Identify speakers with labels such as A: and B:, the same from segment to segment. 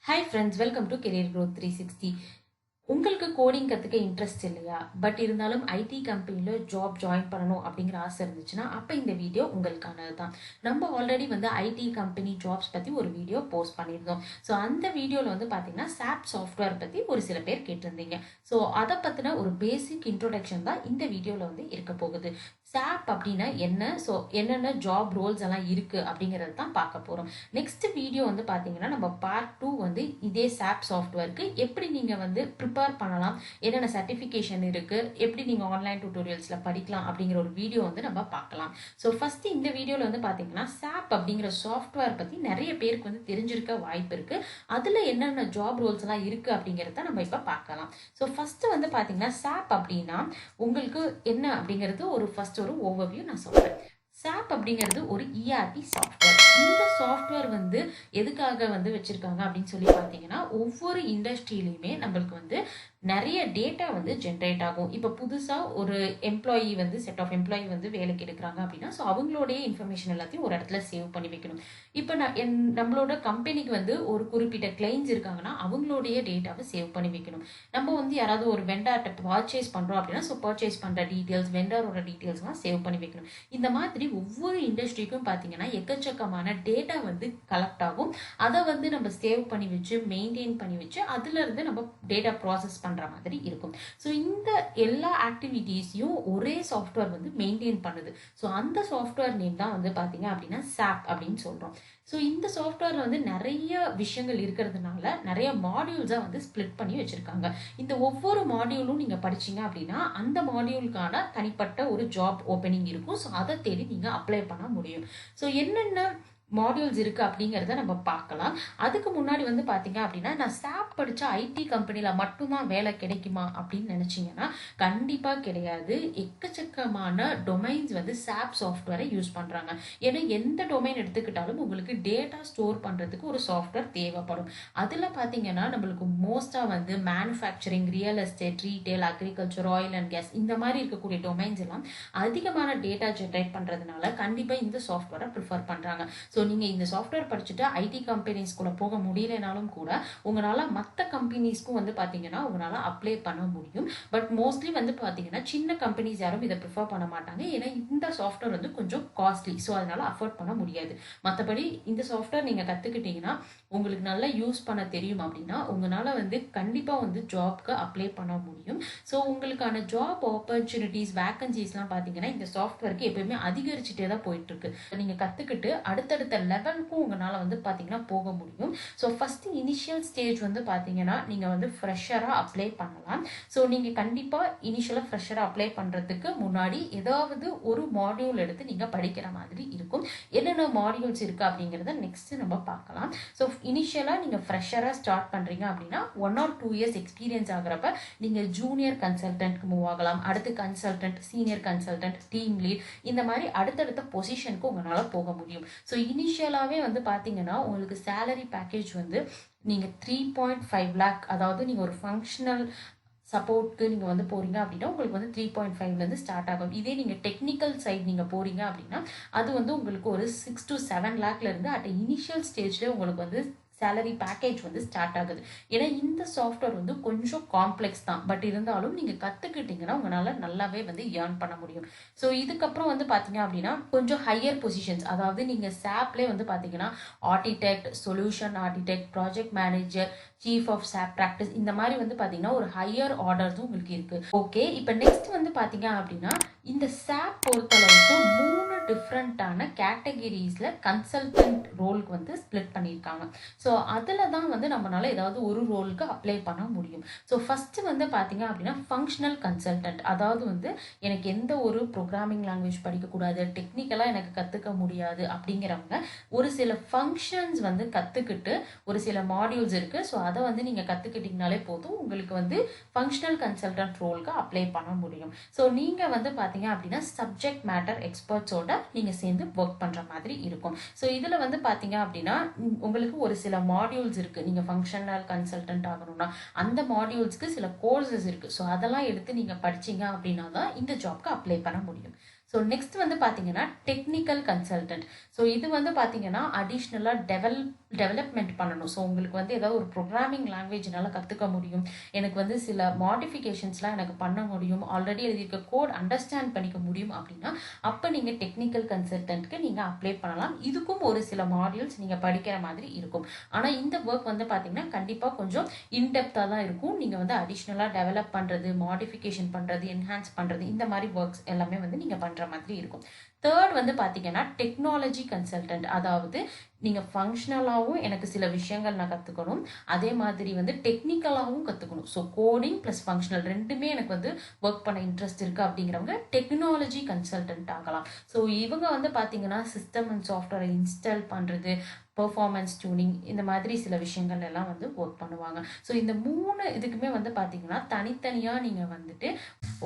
A: Hi friends, welcome to Career Growth 360. உங்களுக்கு coding கற்றுக்க interest இல்லையா? பட் இருந்தாலும் ஐடி கம்பெனியில் ஜாப் ஜாயின் பண்ணணும் அப்படிங்கிற ஆசை இருந்துச்சுன்னா அப்போ இந்த வீடியோ உங்களுக்கானது தான். நம்ம ஆல்ரெடி ஐடி கம்பெனி ஜாப்ஸ் பற்றி ஒரு வீடியோ போஸ்ட் பண்ணியிருந்தோம். ஸோ அந்த வீடியோவில் பார்த்தீங்கன்னா SAP சாஃப்ட்வேர் பற்றி ஒரு சில பேர் கேட்டிருந்தீங்க. ஸோ அதை பற்றின ஒரு பேசிக் இன்ட்ரோடக்ஷன் தான் இந்த வீடியோவில் இருக்க போகுது. SAP அப்படின்னா என்ன, ஸோ என்னென்ன ஜாப் ரோல்ஸ் எல்லாம் இருக்குது அப்படிங்கிறது தான் பார்க்க போகிறோம். நெக்ஸ்ட் வீடியோ பார்த்தீங்கன்னா நம்ம பார்ட் 2 இதே SAP சாஃப்ட்வேருக்கு எப்படி நீங்கள் ப்ரிப்பேர் பண்ணலாம், என்னென்ன சர்டிஃபிகேஷன் இருக்குது, எப்படி நீங்கள் ஆன்லைன் டியூட்டோரியல்ஸில் படிக்கலாம் அப்படிங்கிற ஒரு வீடியோ நம்ம பார்க்கலாம். ஸோ ஃபஸ்ட்டு இந்த வீடியோவில் பார்த்தீங்கன்னா SAP அப்படிங்கிற சாஃப்ட்வேர் பற்றி நிறைய பேருக்கு தெரிஞ்சிருக்க வாய்ப்பு இருக்குது. அதில் என்னென்ன ஜாப் ரோல்ஸ் எல்லாம் இருக்குது அப்படிங்கிறத நம்ம இப்போ பார்க்கலாம். ஸோ ஃபஸ்ட்டு பார்த்தீங்கன்னா SAP அப்படின்னா உங்களுக்கு என்ன அப்படிங்கிறது ஒரு ஓவர்வியூ நான் சொல்கிறேன். SAP அப்படிங்கிறது ஒரு ERP சாஃப்ட்வேர். இந்த சாஃப்ட்வேர் எதுக்காக வச்சிருக்காங்க அப்படின்னு சொல்லி பார்த்தீங்கன்னா, ஒவ்வொரு இண்டஸ்ட்ரியிலையுமே நம்மளுக்கு நிறைய டேட்டா ஜென்ரேட் ஆகும். இப்போ புதுசாக ஒரு எம்ப்ளாயி செட் ஆஃப் எம்ப்ளாயி வேலைக்கு எடுக்கிறாங்க அப்படின்னா, ஸோ அவங்களுடைய இன்ஃபர்மேஷன் எல்லாத்தையும் ஒரு இடத்துல சேவ் பண்ணி வைக்கணும். இப்போ நம்மளோட கம்பெனிக்கு ஒரு குறிப்பிட்ட கிளைண்ட்ஸ் இருக்காங்கன்னா அவங்களுடைய டேட்டாவை சேவ் பண்ணி வைக்கணும். நம்ம யாராவது ஒரு வெண்டார்ட்ட பர்ச்சேஸ் பண்ணுறோம் அப்படின்னா, ஸோ பர்ச்சேஸ் பண்ணுற டீட்டெயில்ஸ், வெண்டாரோட டீட்டெயில்ஸ்லாம் சேவ் பண்ணி வைக்கணும். இந்த மாதிரி ஒவ்வொரு இண்டஸ்ட்ரிக்கும் பார்த்தீங்கன்னா எக்கச்சக்கமான டேட்டா கலெக்ட் ஆகும். அதை நம்ம சேவ் பண்ணி வச்சு மெயின்டைன் பண்ணி வச்சு அதுலேருந்து நம்ம டேட்டா ப்ராசஸ் பண்ணுற மாதிரி இருக்கும். ஸோ இந்த எல்லா ஆக்டிவிட்டீஸையும் ஒரே சாஃப்ட்வேர் மெயின்டைன் பண்ணுது. ஸோ அந்த சாஃப்ட்வேர் நேம் தான் பார்த்தீங்க அப்படின்னா SAP அப்படின்னு சொல்கிறோம். ஸோ இந்த சாஃப்ட்வேரில் நிறைய விஷயங்கள் இருக்கிறதுனால நிறைய மாடியூல்ஸாக ஸ்ப்ளிட் பண்ணி வச்சுருக்காங்க. இந்த ஒவ்வொரு மாடியூலும் நீங்கள் படிச்சீங்க அப்படின்னா அந்த மாடியூலுக்கான தனிப்பட்ட ஒரு ஜாப் ஓப்பனிங் இருக்கும். ஸோ அதை தேடி நீங்கள் அப்ளை பண்ண முடியும். ஸோ என்னென்ன மாடியூல்ஸ் இருக்குது அப்படிங்கிறத நம்ம பார்க்கலாம். அதுக்கு முன்னாடி பார்த்தீங்க அப்படின்னா, நான் SAP படித்த ஐடி கம்பெனியில் மட்டும்தான் வேலை கிடைக்குமா அப்படின்னு நினச்சிங்கன்னா கண்டிப்பாக கிடையாது. எக்கச்சக்கமான டொமைன்ஸ் SAP சாஃப்ட்வேரை யூஸ் பண்ணுறாங்க. ஏன்னா எந்த டொமைன் எடுத்துக்கிட்டாலும் உங்களுக்கு டேட்டா ஸ்டோர் பண்ணுறதுக்கு ஒரு சாஃப்ட்வேர் தேவைப்படும். அதில் பார்த்தீங்கன்னா நம்மளுக்கு மோஸ்ட்டாக manufacturing, real estate, retail, agriculture, oil and gas இந்த மாதிரி இருக்கக்கூடிய டொமைன்ஸ் எல்லாம் அதிகமான டேட்டா ஜென்ரேட் பண்ணுறதுனால கண்டிப்பாக இந்த சாஃப்ட்வேரை ப்ரிஃபர் பண்ணுறாங்க. ஸோ நீங்கள் இந்த சாஃப்ட்வேர் படிச்சுட்டு ஐடி கம்பெனிஸ்குள்ளே போக முடியலனாலும் கூட உங்களால் மற்ற கம்பெனிஸ்க்கும் பார்த்தீங்கன்னா உங்களால் அப்ளை பண்ண முடியும். பட் மோஸ்ட்லி பார்த்தீங்கன்னா சின்ன கம்பெனிஸ் யாரும் இதை ப்ரிஃபர் பண்ண மாட்டாங்க. ஏன்னா இந்த சாஃப்ட்வேர் கொஞ்சம் காஸ்ட்லி. ஸோ அதனால் அஃபோர்ட் பண்ண முடியாது. மற்றபடி இந்த சாஃப்ட்வேர் நீங்கள் கற்றுக்கிட்டீங்கன்னா உங்களுக்கு நல்லா யூஸ் பண்ண தெரியும் அப்படின்னா உங்களால் கண்டிப்பாக ஜாப்க்கு அப்ளை பண்ண முடியும். ஸோ உங்களுக்கான ஜாப் ஆப்பர்ச்சுனிட்டிஸ், வேக்கன்சிஸ்லாம் பார்த்தீங்கன்னா இந்த சாஃப்ட்வேருக்கு எப்பயுமே அதிகரிச்சுட்டே தான் போயிட்டுருக்கு. நீங்கள் கற்றுக்கிட்டு அடுத்தடுத்த லெவலுக்கும் உங்களால் பார்த்தீங்கன்னா போக முடியும். ஸோ ஃபஸ்ட்டு இனிஷியல் ஸ்டேஜ் பார்த்தீங்கன்னா நீங்கள் ஃப்ரெஷராக அப்ளை பண்ணலாம். ஸோ நீங்கள் கண்டிப்பாக இனிஷியலாக ஃப்ரெஷராக அப்ளை பண்ணுறதுக்கு முன்னாடி ஏதாவது ஒரு மாடியூல் எடுத்து நீங்கள் படிக்கிற மாதிரி இருக்கும். என்னென்ன மாடியூல்ஸ் இருக்குது அப்படிங்கிறத நெக்ஸ்ட்டு நம்ம பார்க்கலாம். ஸோ இனிஷியலாக நீங்கள் ஃப்ரெஷராக ஸ்டார்ட் பண்ணுறீங்க அப்படின்னா 1 or 2 years எக்ஸ்பீரியன்ஸ் ஆகிறப்ப நீங்கள் ஜூனியர் கன்சல்டன்ட்க்கு மூவ் ஆகலாம். அடுத்து consultant, senior consultant, team lead, இந்த மாதிரி அடுத்தடுத்த பொசிஷனுக்கு உங்களால் போக முடியும். ஸோ இனிஷியலாகவே பார்த்தீங்கன்னா உங்களுக்கு சேலரி பேக்கேஜ் நீங்கள் 3.5 lakh, அதாவது நீங்கள் ஒரு ஃபங்க்ஷனல் சப்போர்ட்க்கு நீங்கள் போகிறீங்க அப்படின்னா உங்களுக்கு 3.5லேருந்து ஸ்டார்ட் ஆகும். இதே நீங்கள் டெக்னிக்கல் சைட் நீங்கள் போகிறீங்க அப்படின்னா அது உங்களுக்கு ஒரு 6 to 7 lakhலேருந்து அட் இனிஷியல் ஸ்டேஜ்லேயே உங்களுக்கு சேலரி பேக்கேஜ் ஸ்டார்ட் ஆகுது. ஏன்னா இந்த சாஃப்ட்வேர் கொஞ்சம் காம்ப்ளெக்ஸ் தான். பட் இருந்தாலும் நீங்கள் கற்றுக்கிட்டீங்கன்னா உங்களால் நல்லாவே ஏர்ன் பண்ண முடியும். ஸோ இதுக்கப்புறம் பார்த்தீங்க அப்படின்னா கொஞ்சம் ஹையர் பொசிஷன்ஸ், அதாவது நீங்கள் SAPலே பார்த்தீங்கன்னா architect, solution architect, project manager, chief of SAP practice, இந்த மாதிரி பார்த்தீங்கன்னா ஒரு ஹையர் ஆர்டர்ஸும் உங்களுக்கு இருக்குது. ஓகே, இப்போ நெக்ஸ்ட் பார்த்தீங்க அப்படின்னா இந்த SAP பொறுத்தளவுக்கு 3 டிஃப்ரெண்ட்டான கேட்டகிரிஸில் கன்சல்டன்ட் ரோலுக்கு ஸ்ப்ளிட் பண்ணியிருக்காங்க. ஸோ அதில் தான் நம்மளால் ஏதாவது ஒரு ரோலுக்கு அப்ளை பண்ண முடியும். ஸோ ஃபஸ்ட்டு பார்த்தீங்க அப்படின்னா ஃபங்க்ஷனல் கன்சல்டன்ட், அதாவது எனக்கு எந்த ஒரு ப்ரோக்ராமிங் லாங்குவேஜ் படிக்கக்கூடாது, டெக்னிக்கலாக எனக்கு கற்றுக்க முடியாது அப்படிங்கிறவங்க ஒரு சில ஃபங்க்ஷன்ஸ் கற்றுக்கிட்டு ஒரு சில மாடியூல்ஸ் இருக்குது. ஸோ அதை நீங்கள் கற்றுக்கிட்டிங்கனாலே போதும், உங்களுக்கு ஃபங்க்ஷனல் கன்சல்டன்ட் ரோலுக்கு அப்ளை பண்ண முடியும். ஸோ நீங்கள் பார்த்தீங்க அப்படின்னா சப்ஜெக்ட் மேட்டர் எக்ஸ்பர்ட்ஸோட நீங்கள் சேர்ந்து ஒர்க் பண்ணுற மாதிரி இருக்கும். ஸோ இதில் பார்த்தீங்க அப்படின்னா உங்களுக்கு ஒரு சில மாடியூல்ஸ் இருக்குது. நீங்கள் ஃபங்க்ஷனல் கன்சல்டன்ட் ஆகணும்னா அந்த மாடியூல்ஸ்க்கு சில கோர்சஸ் இருக்குது. ஸோ அதெல்லாம் எடுத்து நீங்கள் படிச்சீங்க அப்படின்னா தான் இந்த ஜாப்க்கு அப்ளை பண்ண முடியும். ஸோ நெக்ஸ்ட் பார்த்தீங்கன்னா டெக்னிக்கல் கன்சல்டன்ட். ஸோ இது பார்த்தீங்கன்னா அடிஷ்னலாக டெவலப்மெண்ட் பண்ணணும். ஸோ உங்களுக்கு வந்து ஏதாவது ஒரு ப்ரோக்ராமிங் லாங்குவேஜ் என்னால் கற்றுக்க முடியும், எனக்கு வந்து சில மாடிஃபிகேஷன்ஸ்லாம் எனக்கு பண்ண முடியும், ஆல்ரெடி எழுதியிருக்க கோட் அண்டர்ஸ்டாண்ட் பண்ணிக்க முடியும் அப்படின்னா அப்போ நீங்கள் டெக்னிக்கல் கன்சல்டன்ட்க்கு நீங்கள் அப்ளை பண்ணலாம். இதுக்கும் ஒரு சில மாடியூல்ஸ் நீங்கள் படிக்கிற மாதிரி இருக்கும். ஆனால் இந்த ஒர்க் வந்து பார்த்தீங்கன்னா கண்டிப்பாக கொஞ்சம் இன்டெப்த்தாக தான் இருக்கும். நீங்கள் வந்து அடிஷ்னலாக டெவலப் பண்ணுறது, மாடிஃபிகேஷன் பண்ணுறது, என்ஹான்ஸ் பண்ணுறது, இந்த மாதிரி ஒர்க்ஸ் எல்லாமே வந்து நீங்கள் பண்ணுற மாதிரி இருக்கும். தேர்ட் வந்து பார்த்தீங்கன்னா டெக்னாலஜி கன்சல்டன்ட். அதாவது நீங்கள் ஃபங்க்ஷனலாகவும் எனக்கு சில விஷயங்கள் நான் கற்றுக்கணும், அதே மாதிரி வந்து டெக்னிக்கலாகவும் கற்றுக்கணும். ஸோ கோடிங் ப்ளஸ் ஃபங்க்ஷனல் ரெண்டுமே எனக்கு வந்து ஒர்க் பண்ண இன்ட்ரெஸ்ட் இருக்குது அப்படிங்கிறவங்க டெக்னாலஜி கன்சல்டன்ட் ஆகலாம். ஸோ இவங்க வந்து பார்த்தீங்கன்னா சிஸ்டம் அண்ட் சாஃப்ட்வேரை இன்ஸ்டால் பண்ணுறது, பெர்ஃபார்மன்ஸ் டியூனிங், இந்த மாதிரி சில விஷயங்கள் எல்லாம் வந்து ஒர்க் பண்ணுவாங்க. ஸோ இந்த 3 இதுக்குமே வந்து பார்த்தீங்கன்னா தனித்தனியாக நீங்கள் வந்துட்டு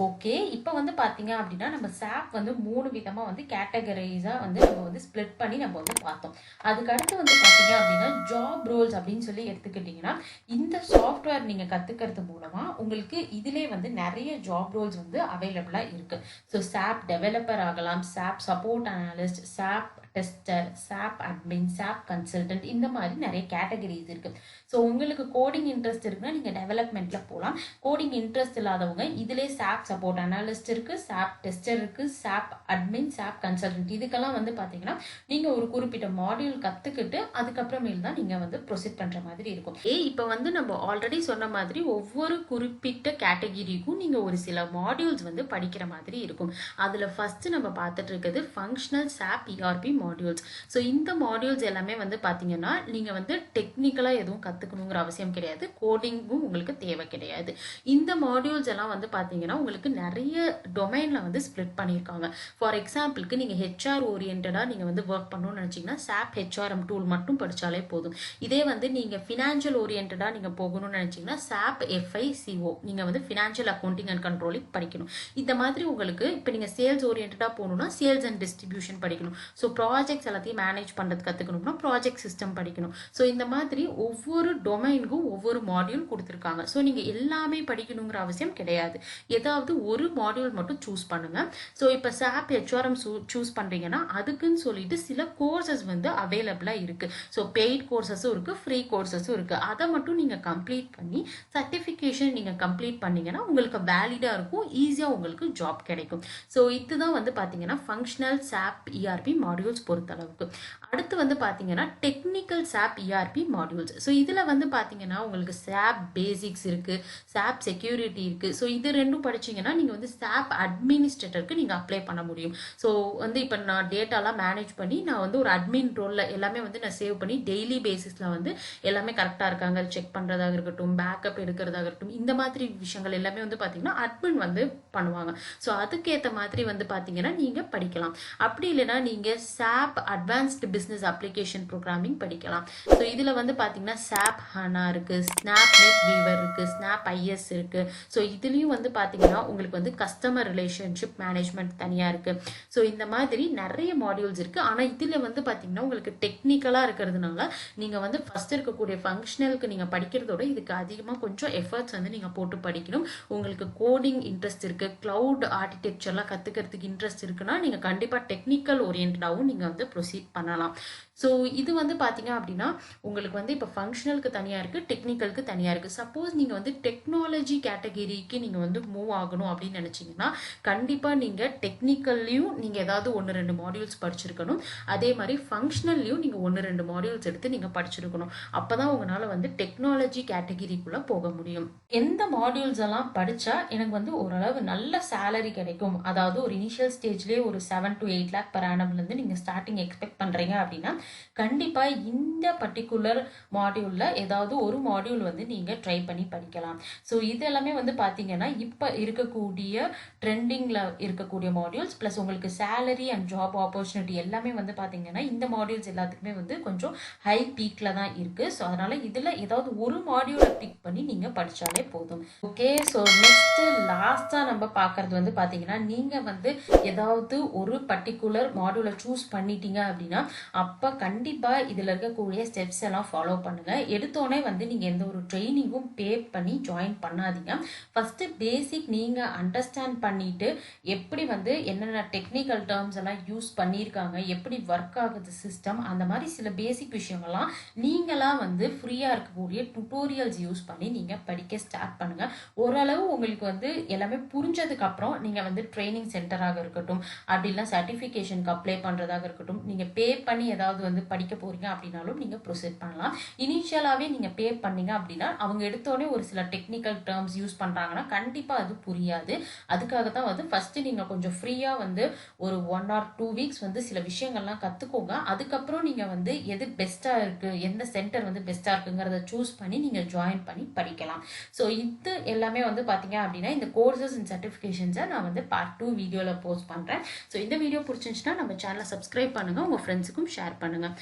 A: ஓகே. இப்போ வந்து பார்த்தீங்க அப்படின்னா நம்ம சாப் வந்து 3 விதமாக வந்து கேட்டகரைஸாக வந்து நம்ம வந்து ஸ்ப்ளிட் பண்ணி நம்ம வந்து பார்த்தோம். அதுக்கு அடுத்து வந்து பார்த்தீங்க அப்படின்னா ஜாப் ரோல்ஸ் அப்படின்னு சொல்லி எடுத்துக்கிட்டிங்கன்னா இந்த சாஃப்ட்வேர் நீங்கள் கற்றுக்கிறது மூலமாக உங்களுக்கு இதிலே வந்து நிறைய ஜாப் ரோல்ஸ் வந்து அவைலபிளாக இருக்குது. ஸோ சாப் டெவலப்பர் ஆகலாம், சாப் சப்போர்ட் அனாலிஸ்ட், சாப் டெஸ்டர், சாப் அட்மின், சாப் கன்சல்டன்ட், இந்த மாதிரி நிறைய கேட்டகரிஸ் இருக்குது. ஸோ உங்களுக்கு கோடிங் இன்ட்ரெஸ்ட் இருக்குன்னா நீங்கள் டெவலப்மெண்ட்டில் போகலாம். கோடிங் இன்ட்ரெஸ்ட் இல்லாதவங்க இதிலே சாப் சப்போர்ட் அனாலிஸ்ட் இருக்குது, சாப் டெஸ்டர் இருக்குது, சாப் அட்மின், சாப் கன்சல்டன்ட், இதுக்கெல்லாம் வந்து பார்த்தீங்கன்னா நீங்கள் ஒரு குறிப்பிட்ட மாடியூல் கற்றுக்கிட்டு அதுக்கப்புறமேல் தான் நீங்கள் வந்து ப்ரொசீட் பண்ணுற மாதிரி இருக்கும். இப்போ வந்து நம்ம ஆல்ரெடி சொன்ன மாதிரி ஒவ்வொரு குறிப்பிட்ட கேட்டகிரிக்கும் நீங்கள் ஒரு சில மாடியூல்ஸ் வந்து படிக்கிற மாதிரி இருக்கும். அதில் ஃபஸ்ட்டு நம்ம பார்த்துட்டு இருக்கிறது ஃபங்க்ஷனல் சாப் இஆர்பி மாடியூல்ஸ். ஸோ இந்த மாடியூல்ஸ் எல்லாமே வந்து பார்த்தீங்கன்னா நீங்கள் வந்து டெக்னிக்கலாக எதுவும் கற்றுக்கணுங்கிற அவசியம் கிடையாது, கோடிங்கும் உங்களுக்கு தேவை கிடையாது. இந்த மாடியூல்ஸ் எல்லாம் வந்து பார்த்தீங்கன்னா உங்களுக்கு நிறைய டொமைனில் வந்து ஸ்ப்ளிட் பண்ணியிருக்காங்க. ஃபார் எக்ஸாம்பிளுக்கு நீங்கள் ஹெச்ஆர் ஓரியன்டாக நீங்கள் வந்து ஒர்க் பண்ணணும்னு நினச்சிங்கன்னா சாப் ஹெச்ஆர்எம் டூல் மட்டும் படித்தாலே போதும். இதே வந்து நீங்கள் ஃபினான்ஷியல் ஓரியன்டாக நீங்கள் போகணும்னு நினச்சிங்கன்னா சாப் எஃப்ஐசிஓ, நீங்கள் வந்து ஃபினான்ஷியல் அக்கௌண்டிங் அண்ட் கண்ட்ரோலிங் படிக்கணும். இந்த மாதிரி உங்களுக்கு இப்போ நீங்கள் சேல்ஸ் ஓரியன்டாக போகணும்னா சேல்ஸ் அண்ட் டிஸ்ட்ரிபியூஷன் படிக்கணும். ஸோ ப்ராஜெக்ட்ஸ் எல்லாத்தையும் மேனேஜ் பண்ணுறது கற்றுக்கணும்னா ப்ராஜெக்ட் சிஸ்டம் படிக்கணும். ஸோ இந்த மாதிரி ஒவ்வொரு டொமைனுக்கும் ஒவ்வொரு மாடியூல் கொடுத்துருக்காங்க. ஸோ நீங்கள் எல்லாமே படிக்கணுங்கிற அவசியம் கிடையாது, ஏதாவது ஒரு மாடியூல் மட்டும் சூஸ் பண்ணுங்க. ஸோ இப்போ சாப் ஹெச்ஆர்எம் சூஸ் பண்ணுறீங்கன்னா அதுக்குன்னு சொல்லிட்டு சில கோர்சஸ் வந்து அவைலபிளாக இருக்குது. ஸோ பெய்ட் கோர்சஸும் இருக்குது, ஃப்ரீ கோர்சஸும் இருக்குது. அதை மட்டும் நீங்கள் கம்ப்ளீட் பண்ணி சர்டிஃபிகேஷன் நீங்கள் கம்ப்ளீட் பண்ணீங்கன்னா உங்களுக்கு வேலிடாக இருக்கும், ஈஸியாக உங்களுக்கு ஜாப் கிடைக்கும். ஸோ இதுதான் வந்து பார்த்தீங்கன்னா ஃபங்க்ஷனல் சாப் இஆர்பி மாடியூல்ஸ் பொறுத்தளவுக்கு. அடுத்து வந்து பார்த்தீங்கன்னா டெக்னிக்கல் சாப் இஆர்பி மாடியூல்ஸ். ஸோ இதில் வந்து பார்த்தீங்கன்னா உங்களுக்கு சாப் பேசிக்ஸ் இருக்குது, சாப் செக்யூரிட்டி இருக்குது. ஸோ இது ரெண்டும் படிச்சிங்கன்னா நீங்கள் வந்து சாப் அட்மினிஸ்ட்ரேட்டருக்கு நீங்கள் அப்ளை பண்ண முடியும். ஸோ வந்து இப்போ நான் டேட்டாலாம் மேனேஜ் பண்ணி நான் வந்து ஒரு அட்மின் ரோலில் எல்லாமே வந்து நான் சேவ் பண்ணி டெய்லி பேசிஸில் வந்து எல்லாமே கரெக்டாக இருக்காங்க செக் பண்ணுறதாக இருக்கட்டும், பேக்கப் எடுக்கிறதாக இருக்கட்டும், இந்த மாதிரி விஷயங்கள் எல்லாமே வந்து பார்த்தீங்கன்னா அட்மின் வந்து பண்ணுவாங்க. ஸோ அதுக்கேற்ற மாதிரி வந்து பார்த்தீங்கன்னா நீங்கள் படிக்கலாம். அப்படி இல்லைன்னா நீங்கள் சாப் அட்வான்ஸ்டு பிஸ்னஸ் அப்ளிகேஷன் ப்ரோக்ராமிங் படிக்கலாம். ஸோ இதில் வந்து பார்த்தீங்கன்னா சாப் ஹானா இருக்குது, ஸ்னாப் நெட் வீவர் இருக்குது, ஸ்னாப் ஐஎஸ் இருக்குது. ஸோ இதுலேயும் வந்து பார்த்தீங்கன்னா உங்களுக்கு வந்து கஸ்டமர் ரிலேஷன்ஷிப் மேனேஜ்மெண்ட் தனியாக இருக்குது. ஸோ இந்த மாதிரி நிறைய மாடியூல்ஸ் இருக்குது. ஆனால் இதில் வந்து பார்த்தீங்கன்னா உங்களுக்கு டெக்னிக்கலாக இருக்கிறதுனால நீங்கள் வந்து ஃபஸ்ட் இருக்கக்கூடிய ஃபங்க்ஷனலுக்கு நீங்கள் படிக்கிறதோட இதுக்கு அதிகமாக கொஞ்சம் எஃபர்ட்ஸ் வந்து நீங்கள் போட்டு படிக்கணும். உங்களுக்கு கோடிங் இன்ட்ரெஸ்ட் இருக்குது, க்ளவுட் ஆர்கிடெக்சர்லாம் கற்றுக்கிறதுக்கு இன்ட்ரெஸ்ட் இருக்குன்னா நீங்கள் கண்டிப்பாக டெக்னிக்கல் ஓரியன்டாகவும் நீங்கள் வந்து ப்ரொசீட் பண்ணலாம். ஸோ இது வந்து பார்த்தீங்க அப்படின்னா உங்களுக்கு வந்து இப்போ ஃபங்க்ஷனலுக்கு தனியாக இருக்குது, டெக்னிக்கலுக்கு தனியாக இருக்குது. சப்போஸ் நீங்கள் வந்து டெக்னாலஜி கேட்டகிரிக்கு நீங்கள் வந்து மூவ் ஆகணும் அப்படின்னு நினச்சிங்கன்னா கண்டிப்பாக நீங்கள் டெக்னிக்கல்லையும் நீங்கள் ஏதாவது 1-2 மாடியூல்ஸ் படிச்சிருக்கணும், அதே மாதிரி ஃபங்க்ஷனல்லையும் நீங்கள் 1-2 மாடியூல்ஸ் எடுத்து நீங்கள் படிச்சிருக்கணும். அப்போ தான் உங்களால் வந்து டெக்னாலஜி கேட்டகிரிக்குள்ளே போக முடியும். எந்த மாடியூல்ஸ் எல்லாம் படித்தா எனக்கு வந்து ஓரளவு நல்ல சேலரி கிடைக்கும், அதாவது ஒரு இனிஷியல் ஸ்டேஜ்லேயே ஒரு 7 to 8 lakh per annumலேருந்து நீங்கள் ஸ்டார்டிங் எக்ஸ்பெக்ட் பண்ணுறீங்க அப்படின்னா கண்டிப்பாக இந்த பர்டிகுலர் மாடியூலில் ஏதாவது ஒரு மாடியூல் வந்து நீங்கள் ட்ரை பண்ணி படிக்கலாம். ஸோ இது எல்லாமே வந்து பார்த்தீங்கன்னா இப்போ இருக்கக்கூடிய ட்ரெண்டிங்கில் இருக்கக்கூடிய மாடியூல்ஸ் ப்ளஸ் உங்களுக்கு சேலரி அண்ட் ஜாப் ஆப்பர்ச்சுனிட்டி எல்லாமே வந்து பார்த்தீங்கன்னா இந்த மாடியூல்ஸ் எல்லாத்துக்குமே வந்து கொஞ்சம் ஹை பீக்கில் தான் இருக்குது. ஸோ அதனால் இதில் ஏதாவது ஒரு மாடியூலை பிக் பண்ணி நீங்கள் படித்தாலே போதும். ஓகே, ஸோ நெக்ஸ்ட்டு லாஸ்ட்டாக நம்ம பார்க்குறது வந்து பார்த்தீங்கன்னா நீங்கள் வந்து ஏதாவது ஒரு பர்டிகுலர் மாடியூலை சூஸ் பண்ணிட்டீங்க அப்படின்னா அப்போ கண்டிப்பாக இதில் இருக்கக்கூடிய ஸ்டெப்ஸ் எல்லாம் ஃபாலோ பண்ணுங்கள். எடுத்தோடனே வந்து நீங்கள் எந்த ஒரு ட்ரைனிங்கும் பே பண்ணி ஜாயின் பண்ணாதீங்க. ஃபஸ்ட்டு பேசிக் நீங்கள் அண்டர்ஸ்டாண்ட் பண்ணிவிட்டு எப்படி வந்து என்னென்ன டெக்னிக்கல் டேர்ம்ஸ் எல்லாம் யூஸ் பண்ணியிருக்காங்க, எப்படி ஒர்க் ஆகுது சிஸ்டம், அந்த மாதிரி சில பேசிக் விஷயங்கள்லாம் நீங்களாக வந்து ஃப்ரீயாக இருக்கக்கூடிய டுட்டோரியல்ஸ் யூஸ் பண்ணி நீங்கள் படிக்க ஸ்டார்ட் பண்ணுங்கள். ஓரளவு உங்களுக்கு வந்து எல்லாமே புரிஞ்சதுக்கப்புறம் நீங்கள் வந்து ட்ரைனிங் சென்டராக இருக்கட்டும், அப்படி இல்லை சர்டிஃபிகேஷனுக்கு அப்ளை பண்ணுறதாக இருக்கட்டும், நீங்கள் பே பண்ணி ஏதாவது வந்து படிக்க போகிறீங்க அப்படின்னாலும் நீங்கள் ப்ரொசீட் பண்ணலாம். இனிஷியலாகவே நீங்கள் பே பண்ணீங்க அப்படின்னா அவங்க எடுத்தோடனே ஒரு சில டெக்னிக்கல் டேர்ம்ஸ் யூஸ் பண்ணுறாங்கன்னா கண்டிப்பாக அது புரியாது. அதுக்காக தான் வந்து ஃபஸ்ட்டு நீங்கள் கொஞ்சம் ஃப்ரீயாக வந்து ஒரு 1 or 2 வீக்ஸ் வந்து சில விஷயங்கள்லாம் கற்றுக்கோங்க. அதுக்கப்புறம் நீங்கள் வந்து எது பெஸ்ட்டாக இருக்குது, எந்த சென்டர் வந்து பெஸ்ட்டாக இருக்குங்கிறத சூஸ் பண்ணி நீங்கள் ஜாயின் பண்ணி படிக்கலாம். ஸோ இது எல்லாமே வந்து பார்த்தீங்க அப்படின்னா இந்த கோர்சஸ் அண்ட் சர்டிஃபிகேஷன்ஸை நான் வந்து பார்ட் 2 வீடியோவில் போஸ்ட் பண்ணுறேன். ஸோ இந்த வீடியோ பிடிச்சிருந்துச்சுன்னா நம்ம சேனலை சப்ஸ்கிரைப் பண்ணுங்கள், உங்கள் ஃப்ரெண்ட்ஸுக்கும் ஷேர் பண்ணுங்கள்.